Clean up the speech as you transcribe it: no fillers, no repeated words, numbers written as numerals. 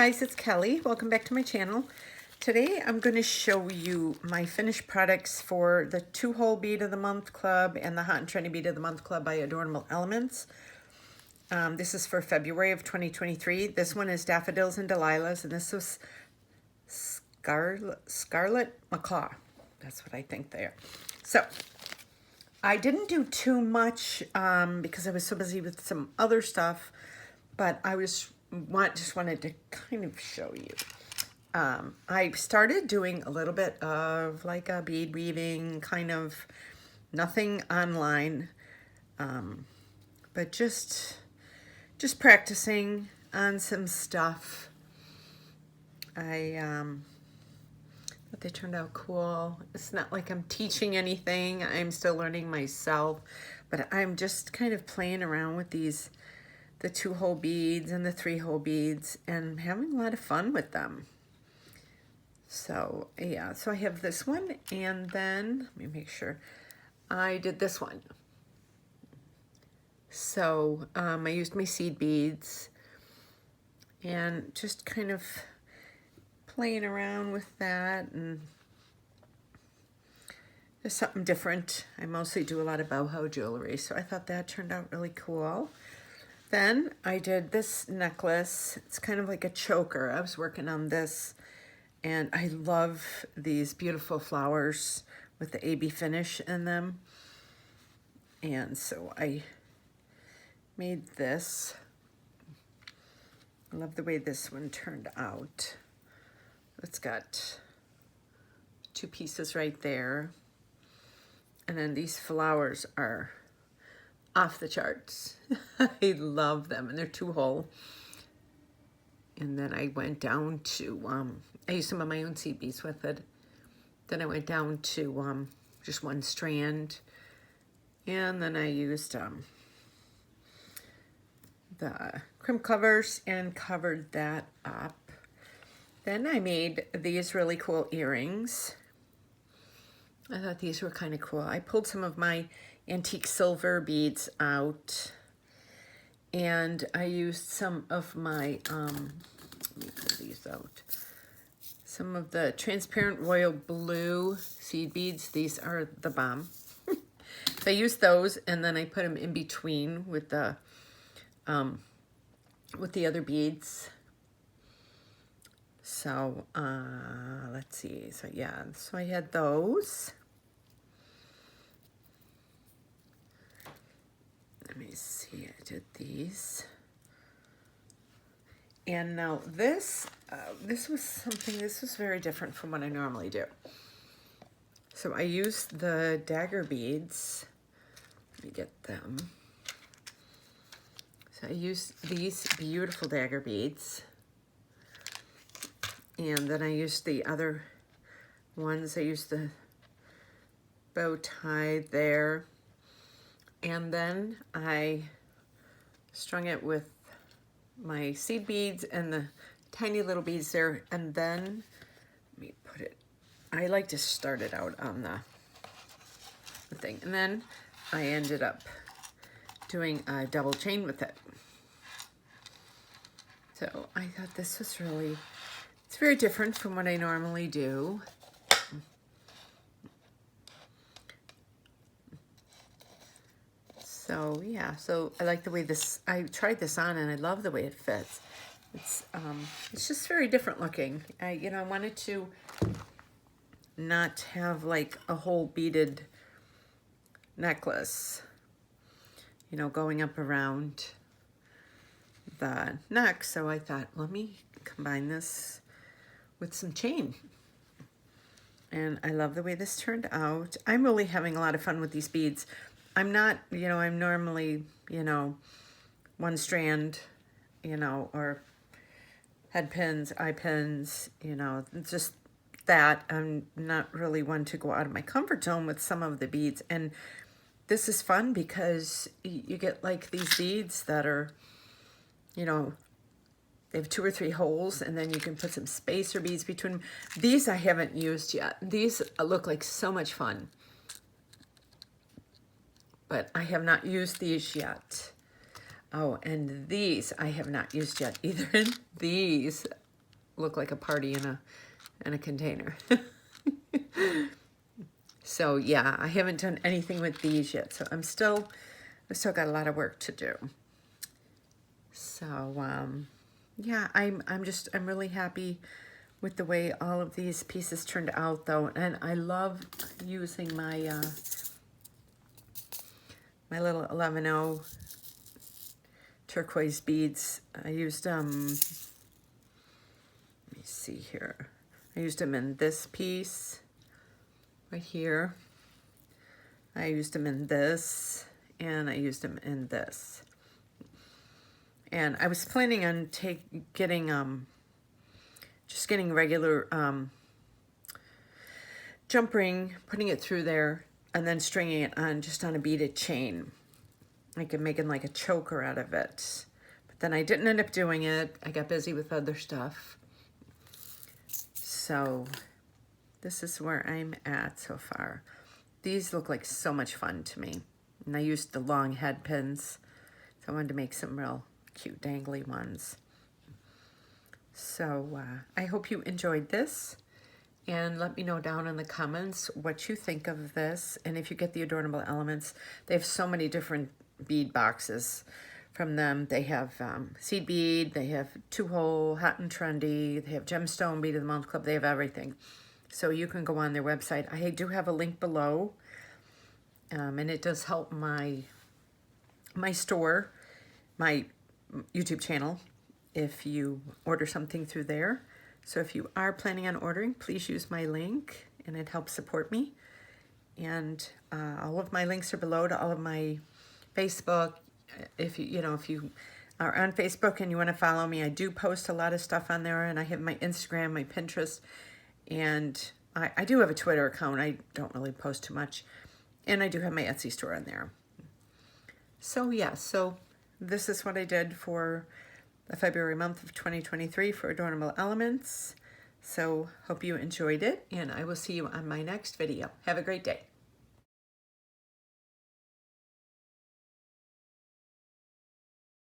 guys, it's Kelly. Welcome back to my channel. Today I'm going to show you my finished products for the 2-Hole Bead of the Month Club and the Hot and Trendy Bead of the Month Club by Adornable Elements. This is for February of 2023. This one is Daffodils and Delilahs, and this was Scarlet Macaw. That's what I think they are. So I didn't do too much because I was so busy with some other stuff, but I just wanted to kind of show you. I started doing a little bit of like a bead weaving, kind of nothing online, but just practicing on some stuff. I thought they turned out cool. It's not like I'm teaching anything. I'm still learning myself, but I'm just kind of playing around with these, the 2-hole beads and the 3-hole beads, and having a lot of fun with them. So yeah, so I have this one, and then let me make sure I did this one. So I used my seed beads and just kind of playing around with that, and just something different. I mostly do a lot of boho jewelry, so I thought that turned out really cool. Then I did this necklace. It's kind of like a choker. I was working on this, and I love these beautiful flowers with the AB finish in them. And so I made this. I love the way this one turned out. It's got 2 pieces right there. And then these flowers are off the charts. I love them, and they're 2-hole. And then I went down to, I used some of my own seed beads with it. Then I went down to just 1 strand. And then I used the crimp covers and covered that up. Then I made these really cool earrings. I thought these were kind of cool. I pulled some of my antique silver beads out, and I used some of my, let me pull these out, some of the transparent royal blue seed beads. These are the bomb. So I used those, and then I put them in between with the other beads. So let's see. So yeah, so I had those. Let me see. I did these. And now this was very different from what I normally do. So I used the dagger beads. Let me get them. So I used these beautiful dagger beads. And then I used the other ones. I used the bow tie there. And then I strung it with my seed beads and the tiny little beads there. And then, let me put it, I like to start it out on the thing. And then I ended up doing a double chain with it. So I thought this was really, it's very different from what I normally do. So yeah, so I like the way this, I tried this on and I love the way it fits. It's just very different looking. You know, I wanted to not have like a whole beaded necklace, you know, going up around the neck. So I thought, let me combine this with some chain. And I love the way this turned out. I'm really having a lot of fun with these beads. I'm not, you know, I'm normally, you know, 1 strand, you know, or head pins, eye pins, you know, just that. I'm not really one to go out of my comfort zone with some of the beads. And this is fun because you get like these beads that are, you know, they have 2 or 3 holes, and then you can put some spacer beads between them. These I haven't used yet. These look like so much fun, but I have not used these yet. Oh, and these I have not used yet either. These look like a party in a container. So yeah, I haven't done anything with these yet. So I've still got a lot of work to do. So yeah, I'm really happy with the way all of these pieces turned out though. And I love using my my little 11-0 turquoise beads. I used let me see here. I used them in this piece right here. I used them in this, and I used them in this. And I was planning on getting just getting regular jump ring, putting it through there, and then stringing it on just on a beaded chain. I could make like a choker out of it. But then I didn't end up doing it. I got busy with other stuff. So this is where I'm at so far. These look like so much fun to me. And I used the long head pins. So I wanted to make some real cute dangly ones. So I hope you enjoyed this. And let me know down in the comments what you think of this. And if you get the Adornable Elements, they have so many different bead boxes from them. They have seed bead, they have 2-hole, hot and trendy, they have gemstone bead of the month club, they have everything. So you can go on their website. I do have a link below, and it does help my store, my YouTube channel, if you order something through there. So if you are planning on ordering, please use my link, and it helps support me. And all of my links are below to all of my Facebook. If you are on Facebook and you want to follow me, I do post a lot of stuff on there, and I have my Instagram, my Pinterest, and I do have a Twitter account. I don't really post too much, and I do have my Etsy store on there. So yeah, so this is what I did for the February month of 2023 for Adornable Elements. So hope you enjoyed it, and I will see you on my next video. Have a great day.